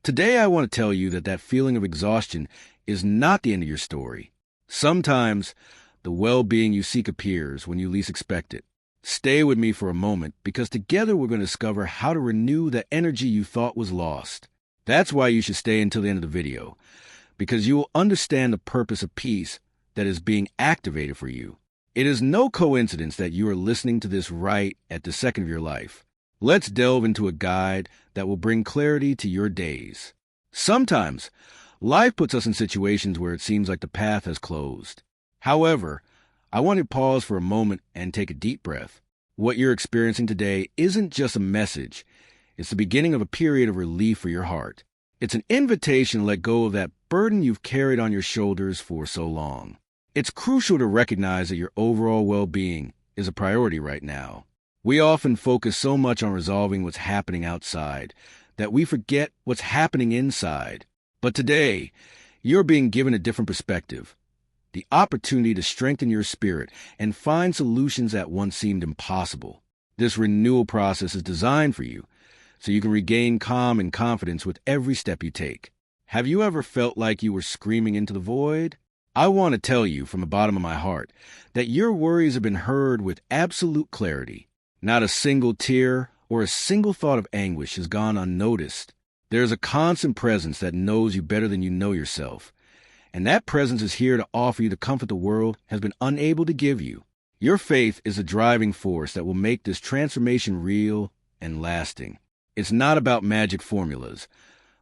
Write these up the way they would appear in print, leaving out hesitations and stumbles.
Today, I want to tell you that feeling of exhaustion is not the end of your story. Sometimes, the well-being you seek appears when you least expect it. Stay with me for a moment, because together we're going to discover how to renew the energy you thought was lost. That's why you should stay until the end of the video, because you will understand the purpose of peace that is being activated for you. It is no coincidence that you are listening to this right at the second of your life. Let's delve into a guide that will bring clarity to your days. Sometimes, life puts us in situations where it seems like the path has closed. However, I want to pause for a moment and take a deep breath. What you're experiencing today isn't just a message. It's the beginning of a period of relief for your heart. It's an invitation to let go of that burden you've carried on your shoulders for so long. It's crucial to recognize that your overall well-being is a priority right now. We often focus so much on resolving what's happening outside that we forget what's happening inside. But today, you're being given a different perspective, the opportunity to strengthen your spirit and find solutions that once seemed impossible. This renewal process is designed for you, so you can regain calm and confidence with every step you take. Have you ever felt like you were screaming into the void? I want to tell you from the bottom of my heart that your worries have been heard with absolute clarity. Not a single tear or a single thought of anguish has gone unnoticed. There is a constant presence that knows you better than you know yourself, and that presence is here to offer you the comfort the world has been unable to give you. Your faith is the driving force that will make this transformation real and lasting. It's not about magic formulas,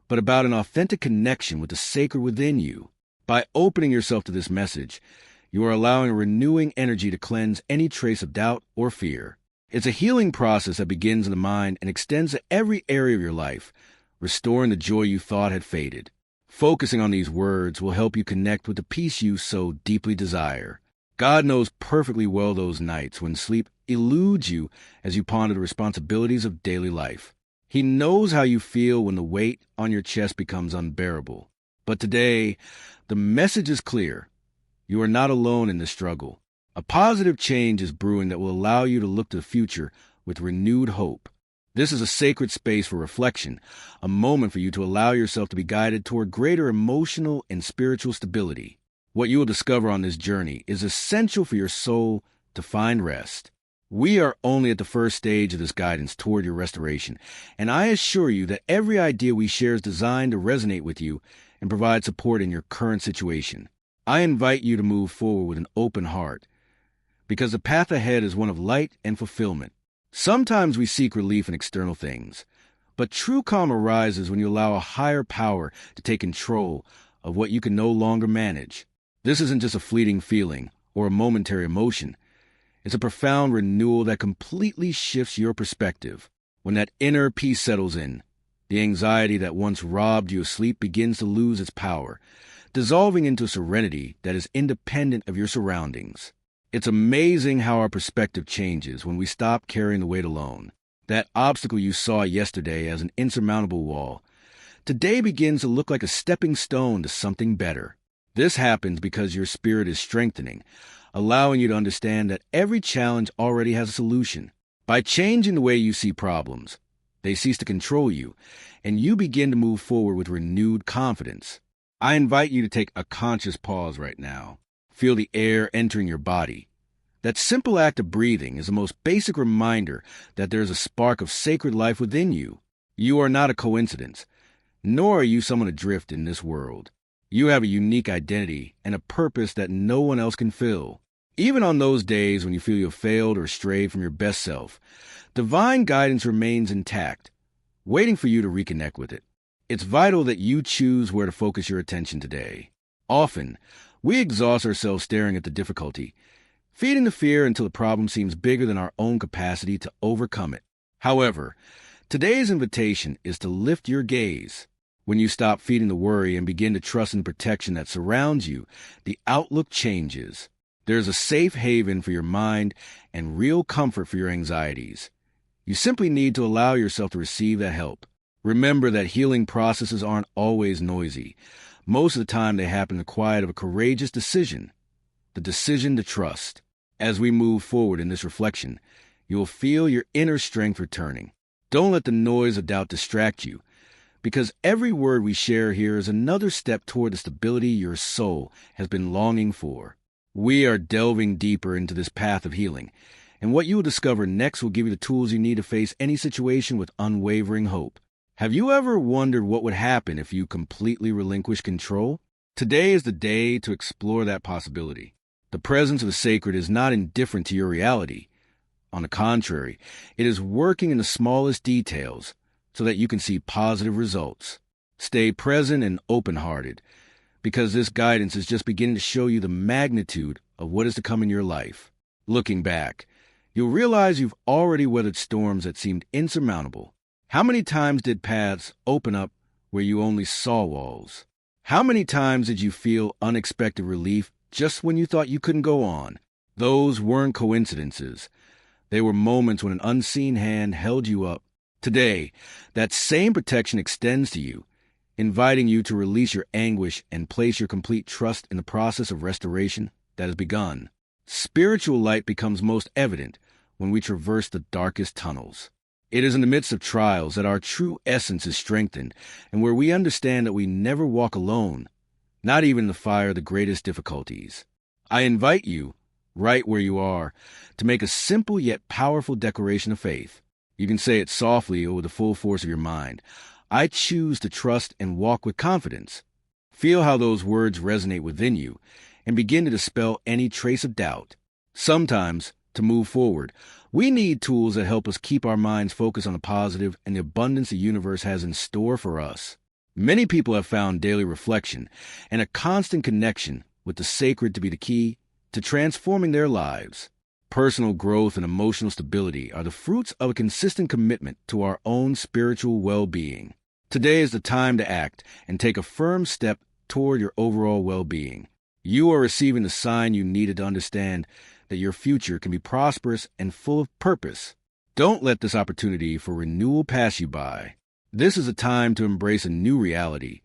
but about an authentic connection with the sacred within you. By opening yourself to this message, you are allowing a renewing energy to cleanse any trace of doubt or fear. It's a healing process that begins in the mind and extends to every area of your life, restoring the joy you thought had faded. Focusing on these words will help you connect with the peace you so deeply desire. God knows perfectly well those nights when sleep eludes you as you ponder the responsibilities of daily life. He knows how you feel when the weight on your chest becomes unbearable. But today, the message is clear. You are not alone in this struggle. A positive change is brewing that will allow you to look to the future with renewed hope. This is a sacred space for reflection, a moment for you to allow yourself to be guided toward greater emotional and spiritual stability. What you will discover on this journey is essential for your soul to find rest. We are only at the first stage of this guidance toward your restoration, and I assure you that every idea we share is designed to resonate with you and provide support in your current situation. I invite you to move forward with an open heart, because the path ahead is one of light and fulfillment. Sometimes we seek relief in external things, but true calm arises when you allow a higher power to take control of what you can no longer manage. This isn't just a fleeting feeling or a momentary emotion. It's a profound renewal that completely shifts your perspective. When that inner peace settles in, the anxiety that once robbed you of sleep begins to lose its power, dissolving into a serenity that is independent of your surroundings. It's amazing how our perspective changes when we stop carrying the weight alone. That obstacle you saw yesterday as an insurmountable wall today begins to look like a stepping stone to something better. This happens because your spirit is strengthening, allowing you to understand that every challenge already has a solution. By changing the way you see problems, they cease to control you, and you begin to move forward with renewed confidence. I invite you to take a conscious pause right now. Feel the air entering your body. That simple act of breathing is the most basic reminder that there is a spark of sacred life within you. You are not a coincidence, nor are you someone adrift in this world. You have a unique identity and a purpose that no one else can fill. Even on those days when you feel you have failed or strayed from your best self, divine guidance remains intact, waiting for you to reconnect with it. It's vital that you choose where to focus your attention today. Often, we exhaust ourselves staring at the difficulty, feeding the fear until the problem seems bigger than our own capacity to overcome it. However, today's invitation is to lift your gaze. When you stop feeding the worry and begin to trust in the protection that surrounds you, the outlook changes. There's a safe haven for your mind and real comfort for your anxieties. You simply need to allow yourself to receive that help. Remember that healing processes aren't always noisy. Most of the time they happen in the quiet of a courageous decision, the decision to trust. As we move forward in this reflection, you will feel your inner strength returning. Don't let the noise of doubt distract you, because every word we share here is another step toward the stability your soul has been longing for. We are delving deeper into this path of healing, and what you will discover next will give you the tools you need to face any situation with unwavering hope. Have you ever wondered what would happen if you completely relinquish control? Today is the day to explore that possibility. The presence of the sacred is not indifferent to your reality. On the contrary, it is working in the smallest details so that you can see positive results. Stay present and open-hearted, because this guidance is just beginning to show you the magnitude of what is to come in your life. Looking back, you'll realize you've already weathered storms that seemed insurmountable. How many times did paths open up where you only saw walls? How many times did you feel unexpected relief just when you thought you couldn't go on? Those weren't coincidences. They were moments when an unseen hand held you up. Today, that same protection extends to you, inviting you to release your anguish and place your complete trust in the process of restoration that has begun. Spiritual light becomes most evident when we traverse the darkest tunnels. It is in the midst of trials that our true essence is strengthened, and where we understand that we never walk alone, not even in the fire of the greatest difficulties. I invite you, right where you are, to make a simple yet powerful declaration of faith. You can say it softly or with the full force of your mind. I choose to trust and walk with confidence. Feel how those words resonate within you and begin to dispel any trace of doubt. Sometimes, to move forward, we need tools that help us keep our minds focused on the positive and the abundance the universe has in store for us. Many people have found daily reflection and a constant connection with the sacred to be the key to transforming their lives. Personal growth and emotional stability are the fruits of a consistent commitment to our own spiritual well-being. Today is the time to act and take a firm step toward your overall well-being. You are receiving the sign you needed to understand that your future can be prosperous and full of purpose. Don't let this opportunity for renewal pass you by. This is a time to embrace a new reality,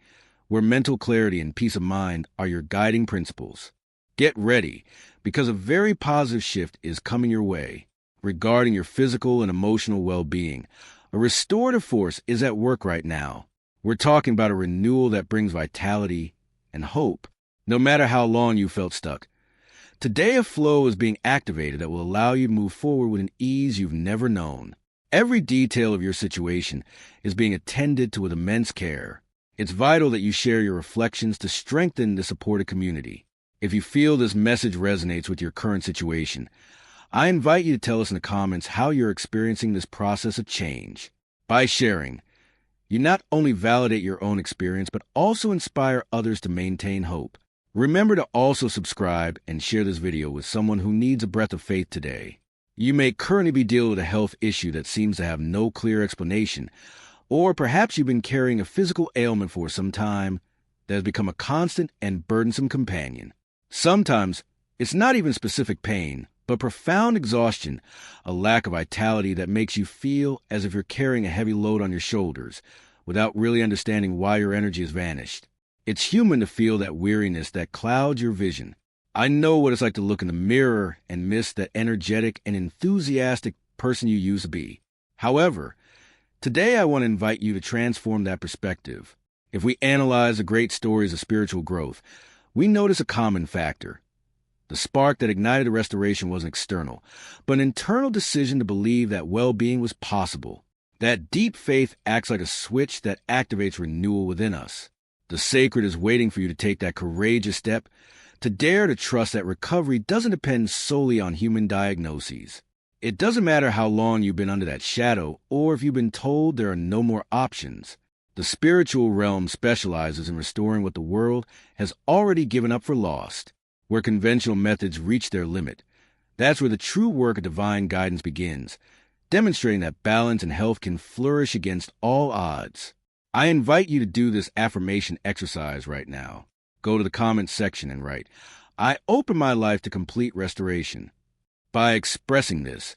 where mental clarity and peace of mind are your guiding principles. Get ready, because a very positive shift is coming your way. Regarding your physical and emotional well-being, a restorative force is at work right now. We're talking about a renewal that brings vitality and hope, no matter how long you felt stuck. Today, a flow is being activated that will allow you to move forward with an ease you've never known. Every detail of your situation is being attended to with immense care. It's vital that you share your reflections to strengthen the supported community. If you feel this message resonates with your current situation, I invite you to tell us in the comments how you're experiencing this process of change. By sharing, you not only validate your own experience, but also inspire others to maintain hope. Remember to also subscribe and share this video with someone who needs a breath of faith today. You may currently be dealing with a health issue that seems to have no clear explanation, or perhaps you've been carrying a physical ailment for some time that has become a constant and burdensome companion. Sometimes it's not even specific pain, but profound exhaustion, a lack of vitality that makes you feel as if you're carrying a heavy load on your shoulders without really understanding why your energy has vanished. It's human to feel that weariness that clouds your vision. I know what it's like to look in the mirror and miss that energetic and enthusiastic person you used to be. However, today I want to invite you to transform that perspective. If we analyze the great stories of spiritual growth, we notice a common factor. The spark that ignited the restoration wasn't external, but an internal decision to believe that well-being was possible. That deep faith acts like a switch that activates renewal within us. The sacred is waiting for you to take that courageous step, to dare to trust that recovery doesn't depend solely on human diagnoses. It doesn't matter how long you've been under that shadow, or if you've been told there are no more options. The spiritual realm specializes in restoring what the world has already given up for lost. Where conventional methods reach their limit, that's where the true work of divine guidance begins, demonstrating that balance and health can flourish against all odds. I invite you to do this affirmation exercise right now. Go to the comments section and write, "I open my life to complete restoration." By expressing this,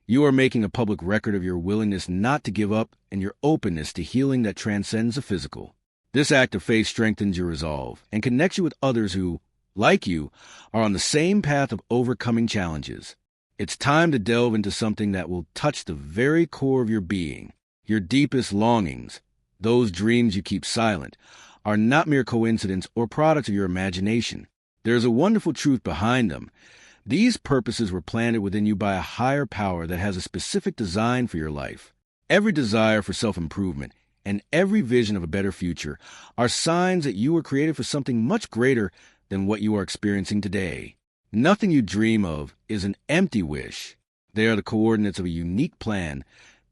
you are making a public record of your willingness not to give up and your openness to healing that transcends the physical. This act of faith strengthens your resolve and connects you with others who, like you, are on the same path of overcoming challenges. It's time to delve into something that will touch the very core of your being, your deepest longings, Those dreams you keep silent are not mere coincidence or products of your imagination. There's a wonderful truth behind them. These purposes were planted within you by a higher power that has a specific design for your life. Every desire for self-improvement and every vision of a better future are signs that you were created for something much greater than what you are experiencing today. Nothing you dream of is an empty wish. They are the coordinates of a unique plan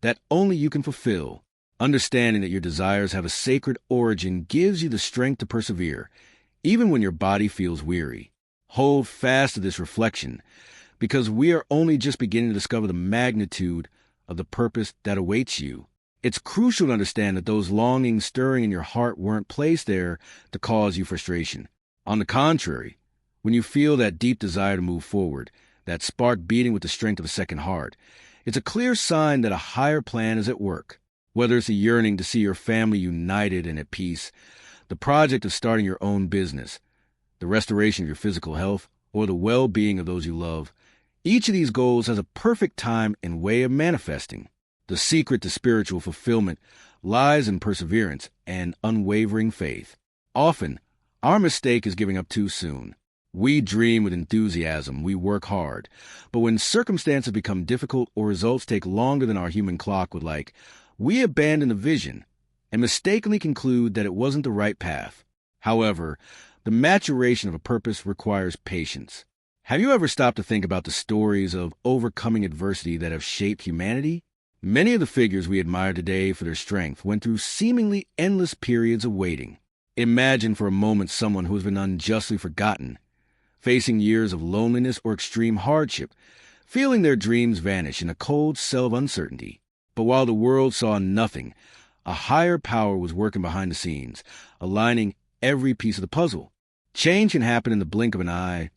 that only you can fulfill. Understanding that your desires have a sacred origin gives you the strength to persevere, even when your body feels weary. Hold fast to this reflection, because we are only just beginning to discover the magnitude of the purpose that awaits you. It's crucial to understand that those longings stirring in your heart weren't placed there to cause you frustration. On the contrary, when you feel that deep desire to move forward, that spark beating with the strength of a second heart, it's a clear sign that a higher plan is at work. Whether it's a yearning to see your family united and at peace, the project of starting your own business, the restoration of your physical health, or the well-being of those you love, each of these goals has a perfect time and way of manifesting. The secret to spiritual fulfillment lies in perseverance and unwavering faith. Often, our mistake is giving up too soon. We dream with enthusiasm, we work hard, but when circumstances become difficult or results take longer than our human clock would like, we abandon the vision and mistakenly conclude that it wasn't the right path. However, the maturation of a purpose requires patience. Have you ever stopped to think about the stories of overcoming adversity that have shaped humanity? Many of the figures we admire today for their strength went through seemingly endless periods of waiting. Imagine for a moment someone who has been unjustly forgotten, facing years of loneliness or extreme hardship, feeling their dreams vanish in a cold cell of uncertainty. But while the world saw nothing, a higher power was working behind the scenes, aligning every piece of the puzzle. Change can happen in the blink of an eye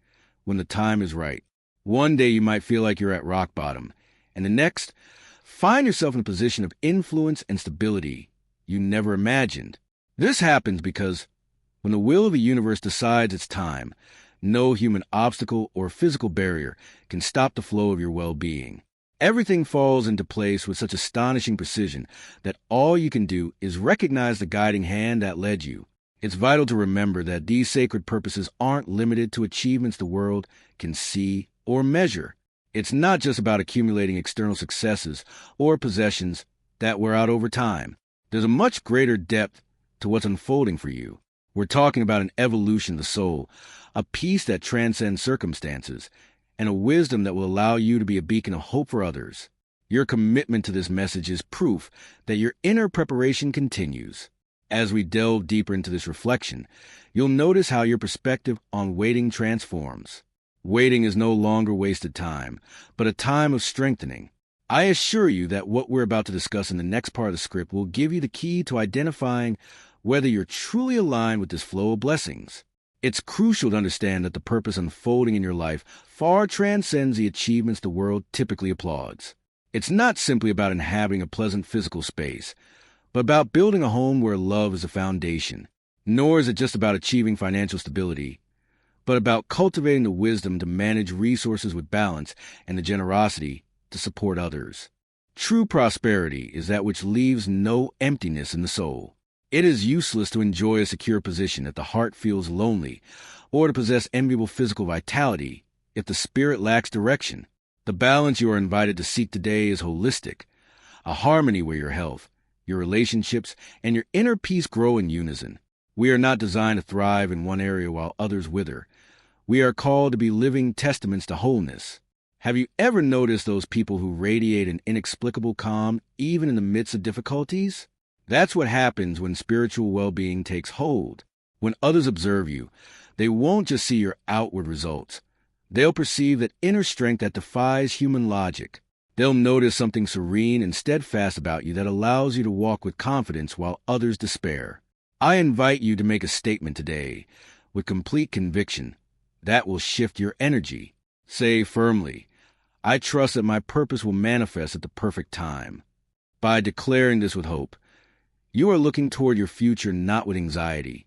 when the time is right. One day you might feel like you're at rock bottom, and the next, find yourself in a position of influence and stability you never imagined. This happens because when the will of the universe decides it's time, no human obstacle or physical barrier can stop the flow of your well-being. Everything falls into place with such astonishing precision that all you can do is recognize the guiding hand that led you. It's vital to remember that these sacred purposes aren't limited to achievements the world can see or measure. It's not just about accumulating external successes or possessions that wear out over time. There's a much greater depth to what's unfolding for you. We're talking about an evolution of the soul, a peace that transcends circumstances, and a wisdom that will allow you to be a beacon of hope for others. Your commitment to this message is proof that your inner preparation continues. As we delve deeper into this reflection, you'll notice how your perspective on waiting transforms. Waiting is no longer wasted time, but a time of strengthening. I assure you that what we're about to discuss in the next part of the script will give you the key to identifying whether you're truly aligned with this flow of blessings. It's crucial to understand that the purpose unfolding in your life far transcends the achievements the world typically applauds. It's not simply about inhabiting a pleasant physical space, but about building a home where love is a foundation. Nor is it just about achieving financial stability, but about cultivating the wisdom to manage resources with balance and the generosity to support others. True prosperity is that which leaves no emptiness in the soul. It is useless to enjoy a secure position if the heart feels lonely, or to possess enviable physical vitality if the spirit lacks direction. The balance you are invited to seek today is holistic, a harmony where your health, your relationships, and your inner peace grow in unison. We are not designed to thrive in one area while others wither. We are called to be living testaments to wholeness. Have you ever noticed those people who radiate an inexplicable calm even in the midst of difficulties? That's what happens when spiritual well-being takes hold. When others observe you, they won't just see your outward results. They'll perceive that inner strength that defies human logic. They'll notice something serene and steadfast about you that allows you to walk with confidence while others despair. I invite you to make a statement today, with complete conviction, that will shift your energy. Say firmly, I trust that my purpose will manifest at the perfect time. By declaring this with hope, you are looking toward your future not with anxiety,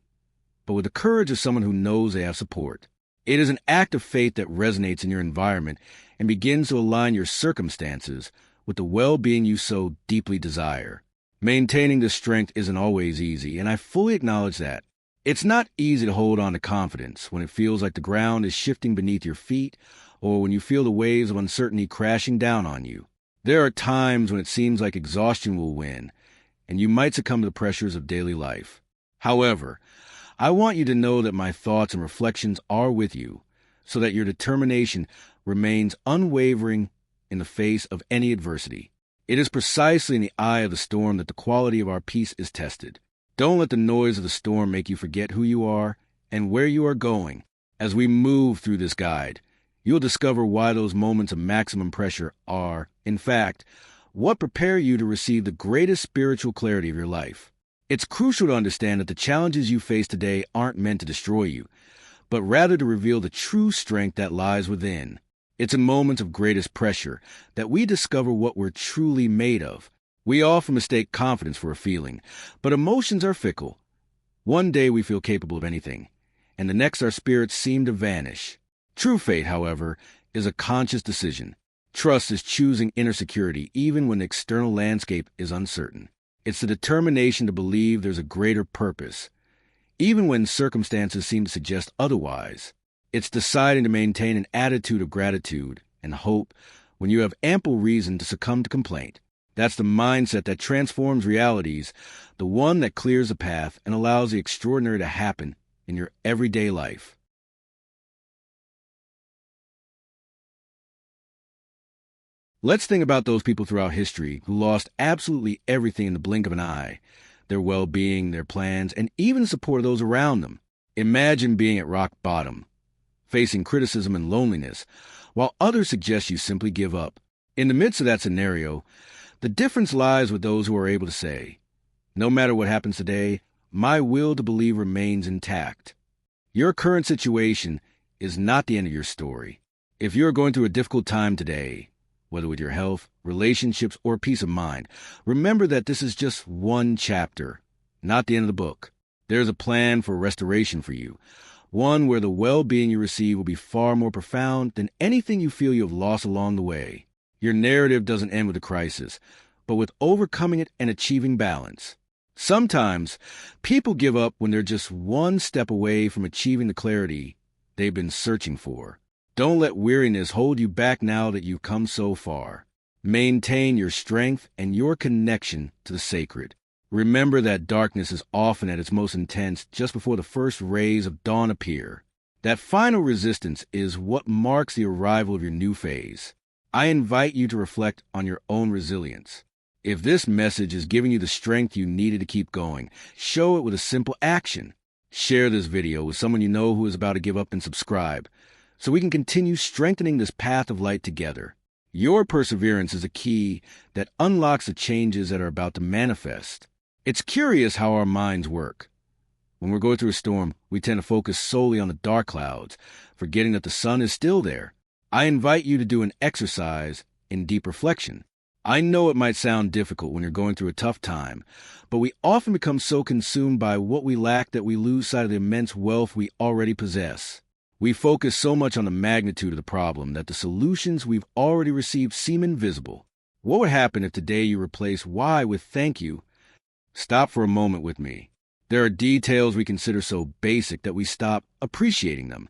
but with the courage of someone who knows they have support. It is an act of faith that resonates in your environment and begins to align your circumstances with the well-being you so deeply desire. Maintaining this strength isn't always easy, and I fully acknowledge that. It's not easy to hold on to confidence when it feels like the ground is shifting beneath your feet or when you feel the waves of uncertainty crashing down on you. There are times when it seems like exhaustion will win, and you might succumb to the pressures of daily life. However, I want you to know that my thoughts and reflections are with you, so that your determination remains unwavering in the face of any adversity. It is precisely in the eye of the storm that the quality of our peace is tested. Don't let the noise of the storm make you forget who you are and where you are going. As we move through this guide, you'll discover why those moments of maximum pressure are, in fact, what prepare you to receive the greatest spiritual clarity of your life. It's crucial to understand that the challenges you face today aren't meant to destroy you, but rather to reveal the true strength that lies within. It's in moments of greatest pressure that we discover what we're truly made of. We often mistake confidence for a feeling, but emotions are fickle. One day we feel capable of anything, and the next our spirits seem to vanish. True faith, however, is a conscious decision. Trust is choosing inner security even when the external landscape is uncertain. It's the determination to believe there's a greater purpose, even when circumstances seem to suggest otherwise. It's deciding to maintain an attitude of gratitude and hope when you have ample reason to succumb to complaint. That's the mindset that transforms realities, the one that clears the path and allows the extraordinary to happen in your everyday life. Let's think about those people throughout history who lost absolutely everything in the blink of an eye: their well-being, their plans, and even the support of those around them. Imagine being at rock bottom, facing criticism and loneliness, while others suggest you simply give up. In the midst of that scenario, the difference lies with those who are able to say, "No matter what happens today, my will to believe remains intact." Your current situation is not the end of your story. If you're going through a difficult time today, whether with your health, relationships, or peace of mind, remember that this is just one chapter, not the end of the book. There's a plan for restoration for you, one where the well-being you receive will be far more profound than anything you feel you have lost along the way. Your narrative doesn't end with a crisis, but with overcoming it and achieving balance. Sometimes, people give up when they're just one step away from achieving the clarity they've been searching for. Don't let weariness hold you back now that you've come so far. Maintain your strength and your connection to the sacred. Remember that darkness is often at its most intense just before the first rays of dawn appear. That final resistance is what marks the arrival of your new phase. I invite you to reflect on your own resilience. If this message is giving you the strength you needed to keep going, show it with a simple action. Share this video with someone you know who is about to give up and subscribe, so we can continue strengthening this path of light together. Your perseverance is a key that unlocks the changes that are about to manifest. It's curious how our minds work. When we're going through a storm, we tend to focus solely on the dark clouds, forgetting that the sun is still there. I invite you to do an exercise in deep reflection. I know it might sound difficult when you're going through a tough time, but we often become so consumed by what we lack that we lose sight of the immense wealth we already possess. We focus so much on the magnitude of the problem that the solutions we've already received seem invisible. What would happen if today you replace why with thank you? Stop for a moment with me. There are details we consider so basic that we stop appreciating them,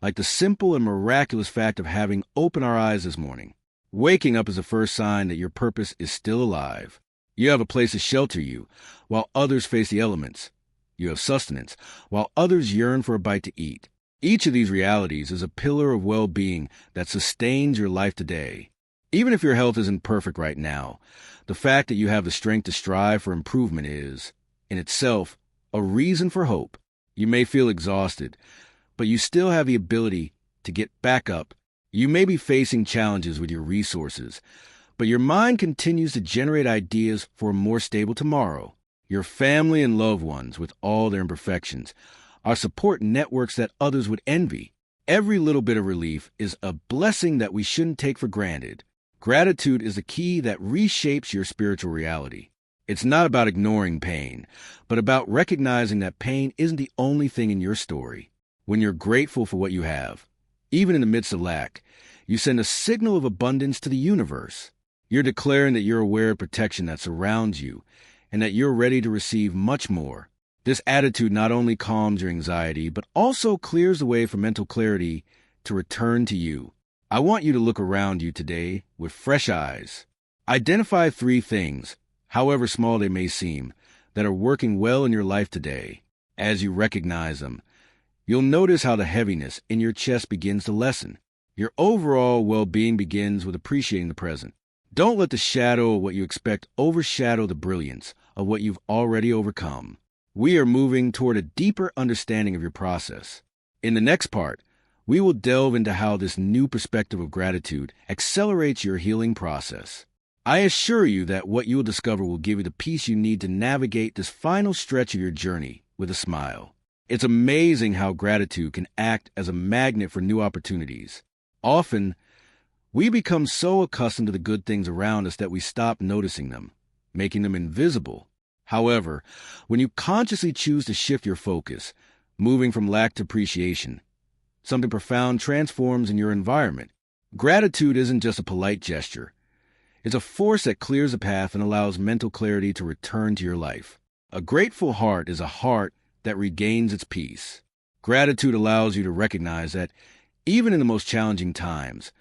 like the simple and miraculous fact of having opened our eyes this morning. Waking up is the first sign that your purpose is still alive. You have a place to shelter you, while others face the elements. You have sustenance, while others yearn for a bite to eat. Each of these realities is a pillar of well-being that sustains your life today. Even if your health isn't perfect right now, the fact that you have the strength to strive for improvement is, in itself, a reason for hope. You may feel exhausted, but you still have the ability to get back up. You may be facing challenges with your resources, but your mind continues to generate ideas for a more stable tomorrow. Your family and loved ones, with all their imperfections, are support networks that others would envy. Every little bit of relief is a blessing that we shouldn't take for granted. Gratitude is the key that reshapes your spiritual reality. It's not about ignoring pain, but about recognizing that pain isn't the only thing in your story. When you're grateful for what you have, even in the midst of lack, you send a signal of abundance to the universe. You're declaring that you're aware of protection that surrounds you and that you're ready to receive much more. This attitude not only calms your anxiety, but also clears the way for mental clarity to return to you. I want you to look around you today with fresh eyes. Identify 3 things, however small they may seem, that are working well in your life today. As you recognize them, you'll notice how the heaviness in your chest begins to lessen. Your overall well-being begins with appreciating the present. Don't let the shadow of what you expect overshadow the brilliance of what you've already overcome. We are moving toward a deeper understanding of your process. In the next part, we will delve into how this new perspective of gratitude accelerates your healing process. I assure you that what you will discover will give you the peace you need to navigate this final stretch of your journey with a smile. It's amazing how gratitude can act as a magnet for new opportunities. Often, we become so accustomed to the good things around us that we stop noticing them, making them invisible. However, when you consciously choose to shift your focus, moving from lack to appreciation, something profound transforms in your environment. Gratitude isn't just a polite gesture. It's a force that clears the path and allows mental clarity to return to your life. A grateful heart is a heart that regains its peace. Gratitude allows you to recognize that even in the most challenging times,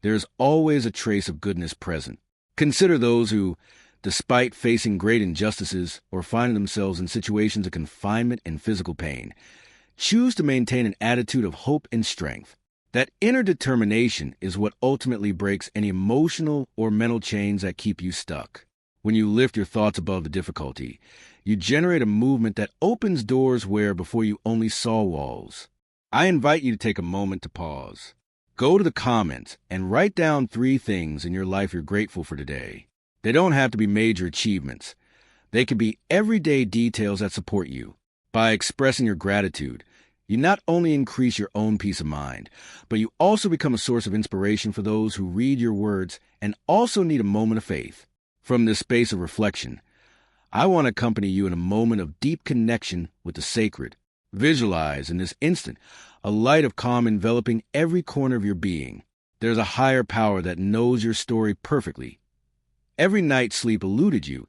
there is always a trace of goodness present. Consider those who, despite facing great injustices or finding themselves in situations of confinement and physical pain, choose to maintain an attitude of hope and strength. That inner determination is what ultimately breaks any emotional or mental chains that keep you stuck. When you lift your thoughts above the difficulty, you generate a movement that opens doors where before you only saw walls. I invite you to take a moment to pause. Go to the comments and write down 3 things in your life you're grateful for today. They don't have to be major achievements. They can be everyday details that support you. By expressing your gratitude, you not only increase your own peace of mind, but you also become a source of inspiration for those who read your words and also need a moment of faith. From this space of reflection, I want to accompany you in a moment of deep connection with the sacred. Visualize in this instant a light of calm enveloping every corner of your being. There's a higher power that knows your story perfectly. Every night's sleep eluded you,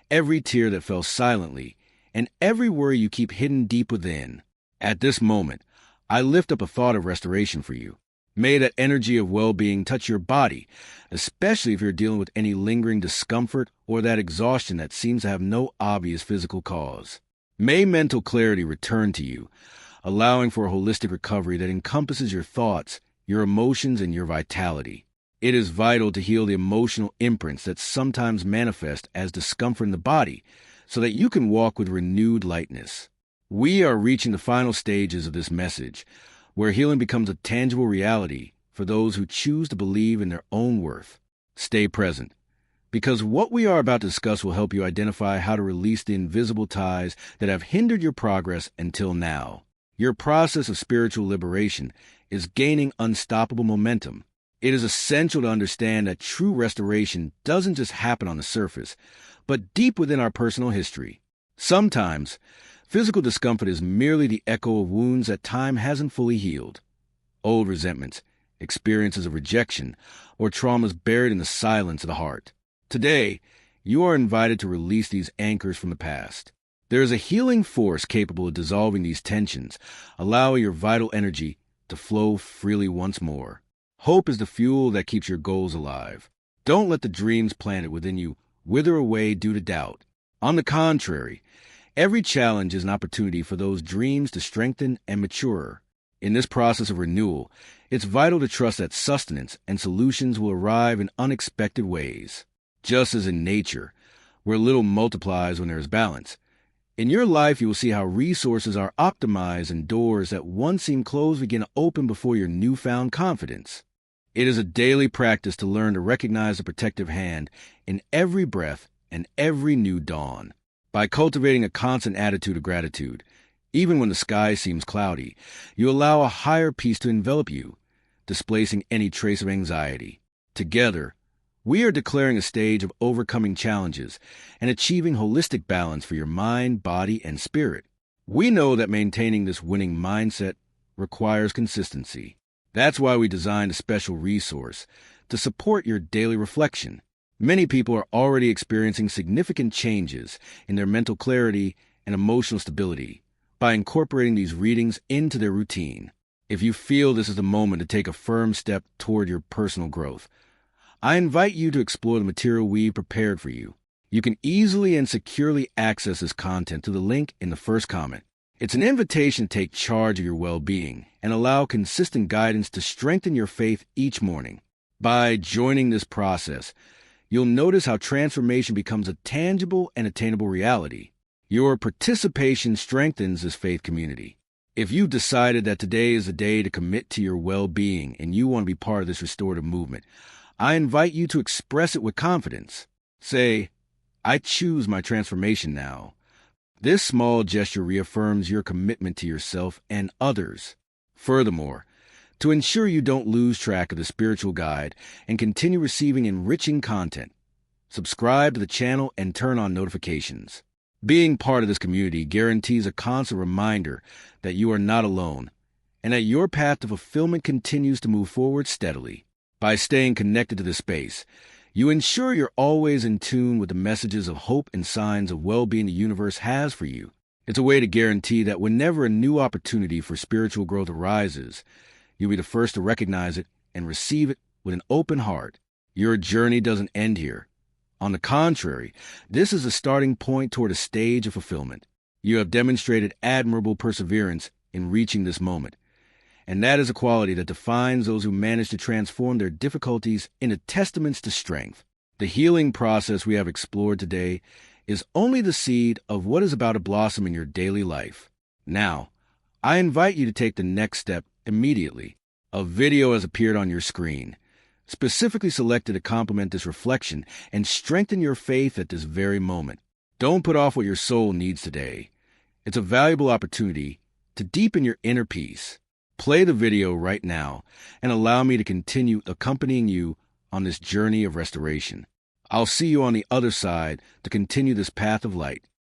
every tear that fell silently, and every worry you keep hidden deep within. At this moment, I lift up a thought of restoration for you. May that energy of well-being touch your body, especially if you're dealing with any lingering discomfort or that exhaustion that seems to have no obvious physical cause. May mental clarity return to you, allowing for a holistic recovery that encompasses your thoughts, your emotions, and your vitality. It is vital to heal the emotional imprints that sometimes manifest as discomfort in the body so that you can walk with renewed lightness. We are reaching the final stages of this message, where healing becomes a tangible reality for those who choose to believe in their own worth. Stay present, because what we are about to discuss will help you identify how to release the invisible ties that have hindered your progress until now. Your process of spiritual liberation is gaining unstoppable momentum. It is essential to understand that true restoration doesn't just happen on the surface, but deep within our personal history. Sometimes, physical discomfort is merely the echo of wounds that time hasn't fully healed. Old resentments, experiences of rejection, or traumas buried in the silence of the heart. Today, you are invited to release these anchors from the past. There is a healing force capable of dissolving these tensions, allowing your vital energy to flow freely once more. Hope is the fuel that keeps your goals alive. Don't let the dreams planted within you wither away due to doubt. On the contrary, every challenge is an opportunity for those dreams to strengthen and mature. In this process of renewal, it's vital to trust that sustenance and solutions will arrive in unexpected ways. Just as in nature, where little multiplies when there is balance, in your life you will see how resources are optimized and doors that once seemed closed begin to open before your newfound confidence. It is a daily practice to learn to recognize the protective hand in every breath and every new dawn. By cultivating a constant attitude of gratitude, even when the sky seems cloudy, you allow a higher peace to envelop you, displacing any trace of anxiety. Together, we are declaring a stage of overcoming challenges and achieving holistic balance for your mind, body, and spirit. We know that maintaining this winning mindset requires consistency. That's why we designed a special resource to support your daily reflection. Many people are already experiencing significant changes in their mental clarity and emotional stability by incorporating these readings into their routine. If you feel this is the moment to take a firm step toward your personal growth, I invite you to explore the material we've prepared for you. You can easily and securely access this content through the link in the first comment. It's an invitation to take charge of your well-being and allow consistent guidance to strengthen your faith each morning. By joining this process, you'll notice how transformation becomes a tangible and attainable reality. Your participation strengthens this faith community. If you've decided that today is the day to commit to your well-being and you want to be part of this restorative movement, I invite you to express it with confidence. Say, "I choose my transformation now." This small gesture reaffirms your commitment to yourself and others. Furthermore, to ensure you don't lose track of the spiritual guide and continue receiving enriching content, subscribe to the channel and turn on notifications. Being part of this community guarantees a constant reminder that you are not alone and that your path to fulfillment continues to move forward steadily. By staying connected to this space, you ensure you're always in tune with the messages of hope and signs of well-being the universe has for you. It's a way to guarantee that whenever a new opportunity for spiritual growth arises, you'll be the first to recognize it and receive it with an open heart. Your journey doesn't end here. On the contrary, this is a starting point toward a stage of fulfillment. You have demonstrated admirable perseverance in reaching this moment, and that is a quality that defines those who manage to transform their difficulties into testaments to strength. The healing process we have explored today is only the seed of what is about to blossom in your daily life. Now, I invite you to take the next step immediately. A video has appeared on your screen, specifically selected to complement this reflection and strengthen your faith at this very moment. Don't put off what your soul needs today. It's a valuable opportunity to deepen your inner peace. Play the video right now and allow me to continue accompanying you on this journey of restoration. I'll see you on the other side to continue this path of light.